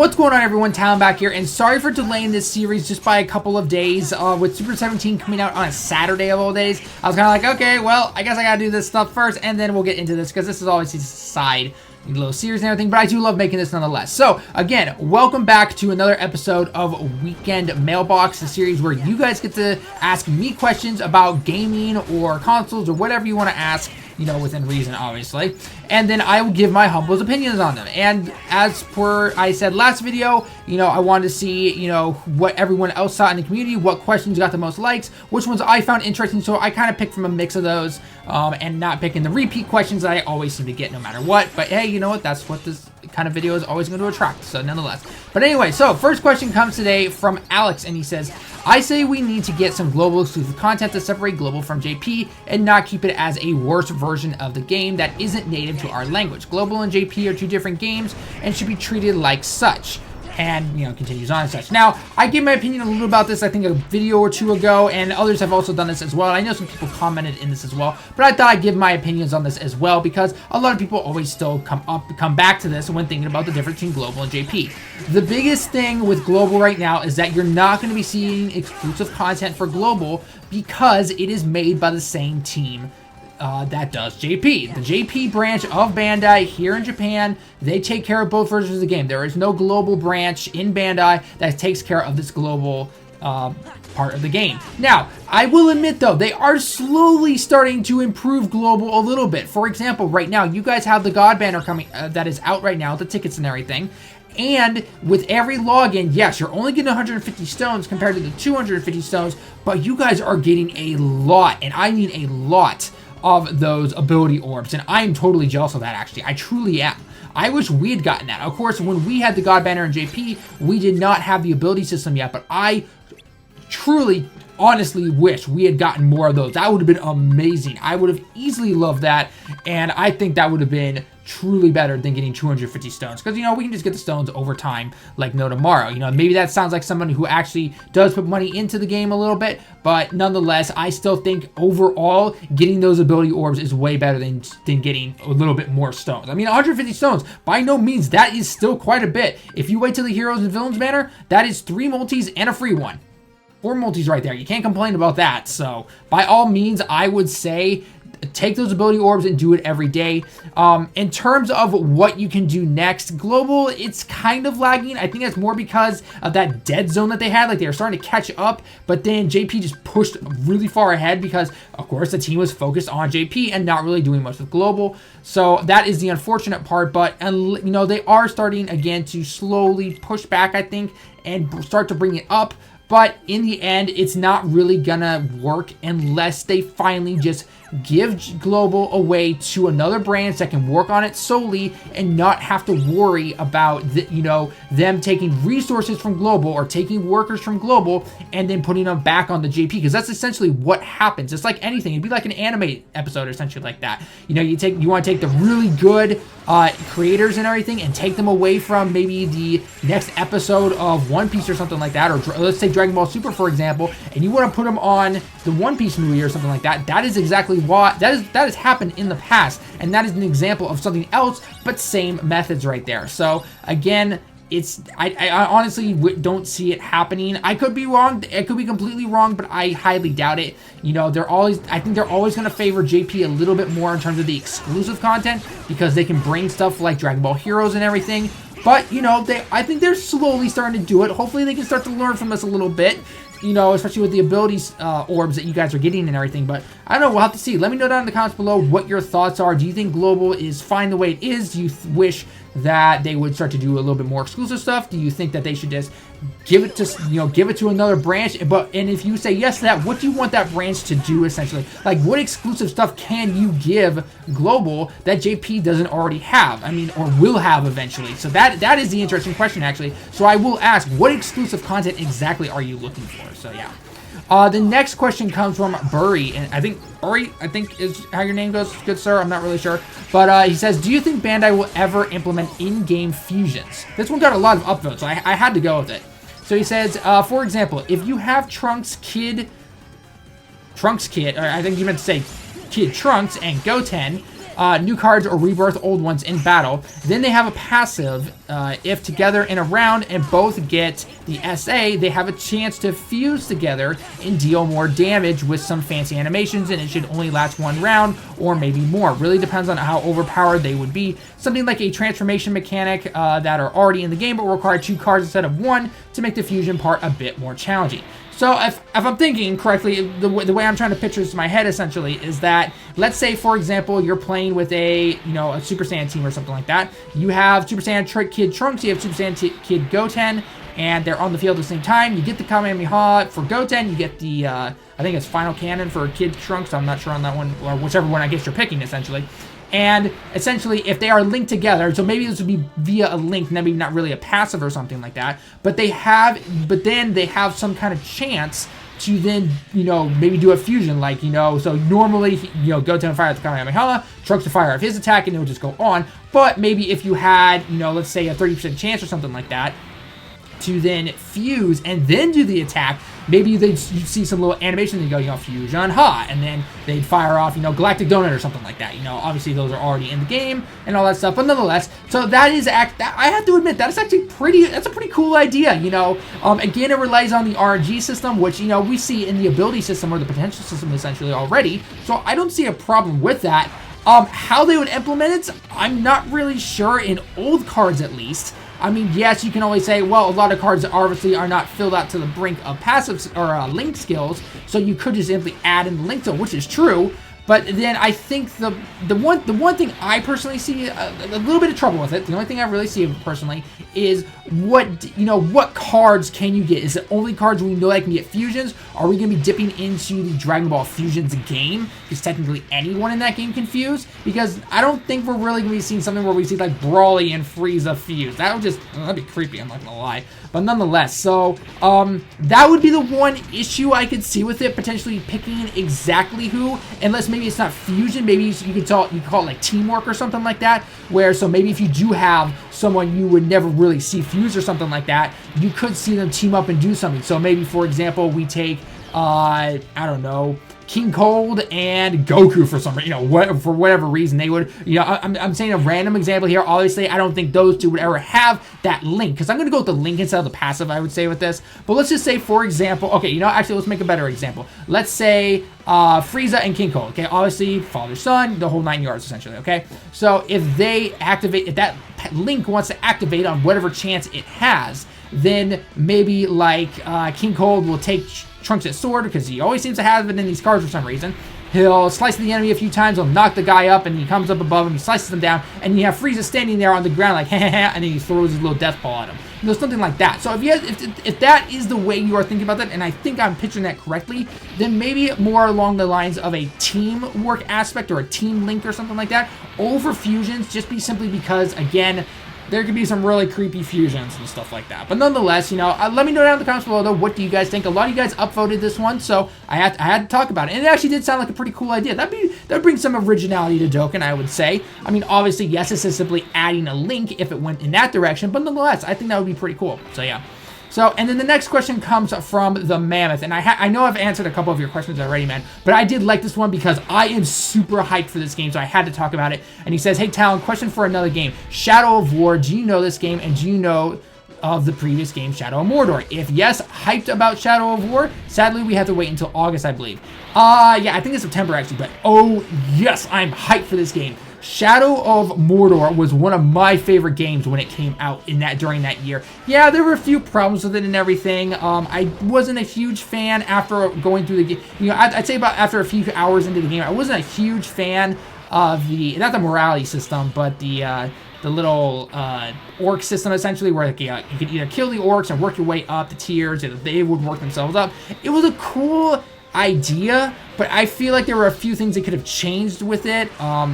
What's going on, everyone? Talon back here, and sorry for delaying this series just by a couple of days. With Super 17 coming out on a Saturday of all days, I was kind of like, okay, well, I guess I gotta do this stuff first, and then we'll get into this, because this is always a side little series and everything, but I do love making this nonetheless. So, again, welcome back to another episode of Weekend Mailbox, the series where you guys get to ask me questions about gaming or consoles or whatever you want to ask, you know, within reason, obviously. And then I will give my humblest opinions on them. And as per I said last video, you know, I wanted to see, you know, what everyone else saw in the community, what questions got the most likes, which ones I found interesting. So I kind of picked from a mix of those, and not picking the repeat questions that I always seem to get no matter what. But hey, you know what? That's what this kind of video is always going to attract. So nonetheless. But anyway, so first question comes today from Alex, and he says, I say we need to get some global exclusive content to separate global from JP and not keep it as a worse version of the game that isn't native to our language. Global and JP are two different games and should be treated like such. And, you know, continues on and such. Now, I gave my opinion a little about this, I think, a video or two ago, and others have also done this as well. I know some people commented in this as well, but I thought I'd give my opinions on this as well, because a lot of people always still come back to this when thinking about the difference between global and JP. The biggest thing with global right now is that you're not going to be seeing exclusive content for global because it is made by the same team that does JP. The JP branch of Bandai here in Japan, they take care of both versions of the game. There is no global branch in Bandai that takes care of this global part of the game. Now, I will admit though, they are slowly starting to improve global a little bit. For example, right now, you guys have the God Banner coming, that is out right now, the tickets and everything. And with every login, yes, you're only getting 150 stones compared to the 250 stones, but you guys are getting a lot, and I mean a lot, of those ability orbs, and I am totally jealous of that, actually. I truly am. I wish we had gotten that. Of course, when we had the God Banner in JP, we did not have the ability system yet, but I truly, honestly wish we had gotten more of those. That would have been amazing. I would have easily loved that, and I think that would have been truly better than getting 250 stones, because, you know, we can just get the stones over time like no tomorrow. You know, maybe that sounds like someone who actually does put money into the game a little bit, but nonetheless, I still think overall getting those ability orbs is way better than getting a little bit more stones. I mean, 150 stones, by no means, that is still quite a bit. If you wait till the Heroes and Villains banner, that is 3 multis and a free one. 4 multis right there. You can't complain about that. So by all means, I would say take those ability orbs and do it every day. In terms of what you can do next, global, it's kind of lagging. I think that's more because of that dead zone that they had. Like, they were starting to catch up, but then JP just pushed really far ahead because, of course, the team was focused on JP and not really doing much with global. So that is the unfortunate part, but, you know, they are starting again to slowly push back, I think, and start to bring it up. But in the end, it's not really gonna work unless they finally just give global away to another branch that can work on it solely and not have to worry about you know, them taking resources from global or taking workers from global and then putting them back on the JP, because that's essentially what happens. It's like anything. It'd be like an anime episode or essentially like that. You know, you want to take the really good creators and everything and take them away from maybe the next episode of One Piece or something like that, or let's say Dragon Ball Super, for example, and you want to put them on the One Piece movie or something like that. That is exactly what that has happened in the past, and that is an example of something else, but same methods right there. So again, I honestly don't see it happening. I could be wrong. It could be completely wrong, but I highly doubt it. You know, I think they're always going to favor JP a little bit more in terms of the exclusive content, because they can bring stuff like Dragon Ball Heroes and everything. But, you know, I think they're slowly starting to do it. Hopefully they can start to learn from us a little bit, you know, especially with the abilities orbs that you guys are getting and everything. But I don't know, we'll have to see. Let me know down in the comments below what your thoughts are. Do you think global is fine the way it is? Do you wish that they would start to do a little bit more exclusive stuff? Do you think that they should just give it to, you know, give it to another branch? And if you say yes to that, what do you want that branch to do essentially? Like, what exclusive stuff can you give global that JP doesn't already have? I mean, or will have eventually. So that is the interesting question, actually. So I will ask, what exclusive content exactly are you looking for? So yeah. The next question comes from Burry, and I think Burry, is how your name goes, good sir. I'm not really sure, but he says, "Do you think Bandai will ever implement in-game fusions?" This one got a lot of upvotes, so I had to go with it. So he says, for example, if you have Trunks Kid, or I think you meant to say Kid Trunks and Goten, new cards or rebirth old ones in battle. Then they have a passive. If together in a round and both get the SA, they have a chance to fuse together and deal more damage with some fancy animations, and it should only last one round or maybe more. Really depends on how overpowered they would be. Something like a transformation mechanic that are already in the game but require 2 cards instead of 1 to make the fusion part a bit more challenging. So if I'm thinking correctly, the way I'm trying to picture this in my head essentially is that, let's say for example, you're playing with a Super Saiyan team or something like that. You have Super Saiyan Kid Trunks, you have Super Saiyan Kid Goten, and they're on the field at the same time. You get the Kamehameha for Goten, you get the, I think it's Final Cannon for Kid Trunks, I'm not sure on that one, or whichever one I guess you're picking essentially. And essentially, if they are linked together, so maybe this would be via a link, maybe not really a passive or something like that, but then they have some kind of chance to then, maybe do a fusion, like, so normally, Goten fires the Kamehameha, Trunks to fire of his attack, and it will just go on. But maybe if you had, let's say a 30% chance or something like that, to then fuse and then do the attack, maybe you'd see some little animation and go, fusion ha, and then they'd fire off, Galactic Donut or something like that. Obviously those are already in the game and all that stuff, but nonetheless, so that I have to admit, that's actually that's a pretty cool idea. Again, it relies on the RNG system, which we see in the ability system or the potential system essentially already. So I don't see a problem with that. How they would implement it, I'm not really sure, in old cards at least. I mean, yes, you can always say, well, a lot of cards obviously are not filled out to the brink of passive or link skills, so you could just simply add in the link to them, which is true. But then I think the one thing I personally see a little bit of trouble with it, the only thing I really see personally, is what cards can you get? Is it only cards we know I can get fusions? Are we going to be dipping into the Dragon Ball Fusions game? Because technically anyone in that game can fuse. Because I don't think we're really going to be seeing something where we see like Brawly and Frieza fuse. That'd be creepy, I'm not going to lie. But nonetheless, so that would be the one issue I could see with it, potentially picking exactly who, unless maybe it's not fusion, maybe you could call it like teamwork or something like that, where so maybe if you do have someone you would never really see fuse or something like that, you could see them team up and do something. So maybe, for example, we take, I don't know, King Cold and Goku for some, for whatever reason they would, I'm saying a random example here. Obviously, I don't think those two would ever have that link, because I'm going to go with the link instead of the passive, I would say, with this. But let's just say, for example, okay, actually, let's make a better example. Let's say Frieza and King Cold, okay? Obviously, father-son, the whole 9 yards, essentially, okay? So if they activate, if that link wants to activate on whatever chance it has, then maybe like King Cold will take Trunks' sword, because he always seems to have it in these cards for some reason. He'll slice the enemy a few times, he'll knock the guy up, and he comes up above him, he slices him down, and you have Frieza standing there on the ground like, and then he throws his little death ball at him. Something like that. So if that is the way you are thinking about that, and I think I'm picturing that correctly, then maybe more along the lines of a teamwork aspect or a team link or something like that over fusions, just be simply because, again, there could be some really creepy fusions and stuff like that. But nonetheless, let me know down in the comments below, though, what do you guys think? A lot of you guys upvoted this one, so I had to talk about it. And it actually did sound like a pretty cool idea. That would bring some originality to Dokkan, I would say. I mean, obviously, yes, this is simply adding a link if it went in that direction, but nonetheless, I think that would be pretty cool. So, yeah. So, and then the next question comes from the Mammoth, and I know I've answered a couple of your questions already, man, but I did like this one because I am super hyped for this game, so I had to talk about it. And he says, hey, Talon, question for another game. Shadow of War, do you know this game, and do you know of the previous game, Shadow of Mordor? If yes, hyped about Shadow of War. Sadly, we have to wait until August, I believe. Yeah, I think it's September, actually, but oh, yes, I'm hyped for this game. Shadow of Mordor was one of my favorite games when it came out during that year. Yeah, there were a few problems with it and everything. I wasn't a huge fan after going through the game. I'd say about after a few hours into the game, I wasn't a huge fan of not the morality system, but the little orc system, essentially, where you could either kill the orcs and work your way up the tiers, and they would work themselves up. It was a cool idea, but I feel like there were a few things that could have changed with it.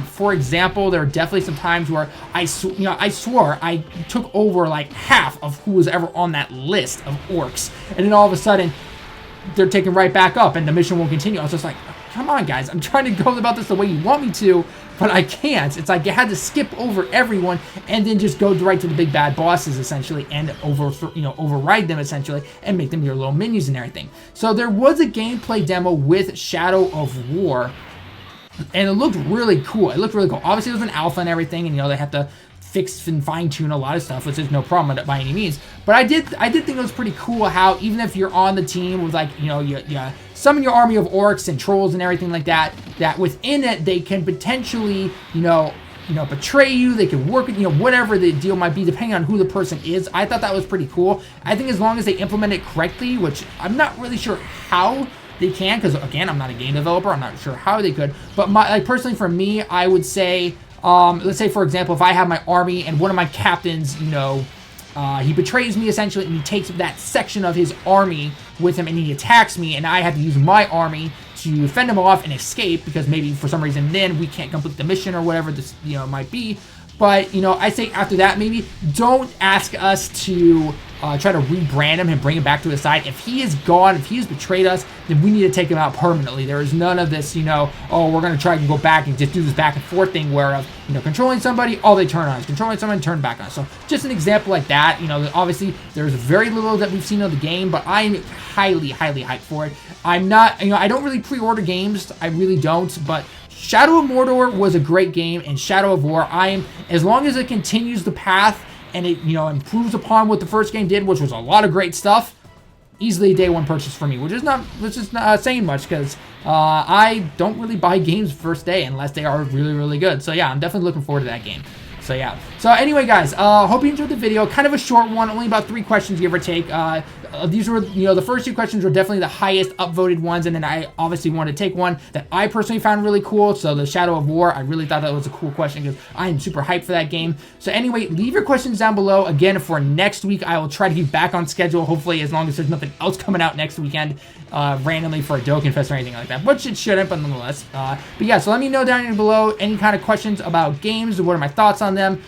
For example, there are definitely some times where I swore I took over like half of who was ever on that list of orcs, and then all of a sudden they're taken right back up and the mission will continue. I was just like, come on, guys, I'm trying to go about this the way you want me to, but I can't. It's like I had to skip over everyone and then just go right to the big bad bosses, essentially, and override them, essentially, and make them your little menus and everything. So there was a gameplay demo with Shadow of War and it looked really cool. It looked really cool. Obviously, it was an alpha and everything, and they have to fix and fine-tune a lot of stuff, which is no problem with it by any means. But I did think it was pretty cool how even if you're on the team with you summon your army of orcs and trolls and everything like that, that within it they can potentially betray you. They can work with whatever the deal might be depending on who the person is. I thought that was pretty cool. I think as long as they implement it correctly, which I'm not really sure how they can, because again, I'm not a game developer. I'm not sure how they could. But personally for me, I would say, let's say for example, if I have my army and one of my captains, he betrays me essentially, and he takes that section of his army with him, and he attacks me, and I have to use my army to fend him off and escape, because maybe for some reason then we can't complete the mission or whatever this might be. But I say after that, maybe don't ask us to try to rebrand him and bring him back to his side. If he is gone, if he's betrayed us, then we need to take him out permanently. There is none of this, oh, we're going to try and go back and just do this back and forth thing where of, controlling somebody, all they turn on is controlling someone, turn back on. So just an example like that. Obviously there's very little that we've seen of the game, but I'm highly, highly hyped for it. I'm not, I don't really pre-order games. I really don't, but Shadow of Mordor was a great game, and Shadow of War, as long as it continues the path and it, improves upon what the first game did, which was a lot of great stuff, easily a day one purchase for me, which is not saying much, because I don't really buy games first day unless they are really, really good. So yeah, I'm definitely looking forward to that game. So yeah. So anyway, guys, hope you enjoyed the video. Kind of a short one, only about 3 questions, give or take. These were, the first 2 questions were definitely the highest upvoted ones, and then I obviously wanted to take one that I personally found really cool. So the Shadow of War, I really thought that was a cool question because I am super hyped for that game. So anyway, leave your questions down below. Again, for next week, I will try to be back on schedule, hopefully, as long as there's nothing else coming out next weekend randomly for a Dokkan Fest or anything like that, which it shouldn't, but nonetheless. But yeah, so let me know down here below any kind of questions about games, what are my thoughts on them,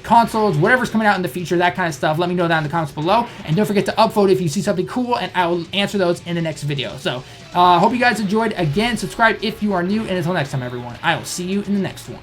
consoles, whatever's coming out in the future, that kind of stuff. Let me know down in the comments below, and don't forget to upvote if you see something cool, and I will answer those in the next video. So hope you guys enjoyed. Again, subscribe if you are new, and until next time, everyone, I will see you in the next one.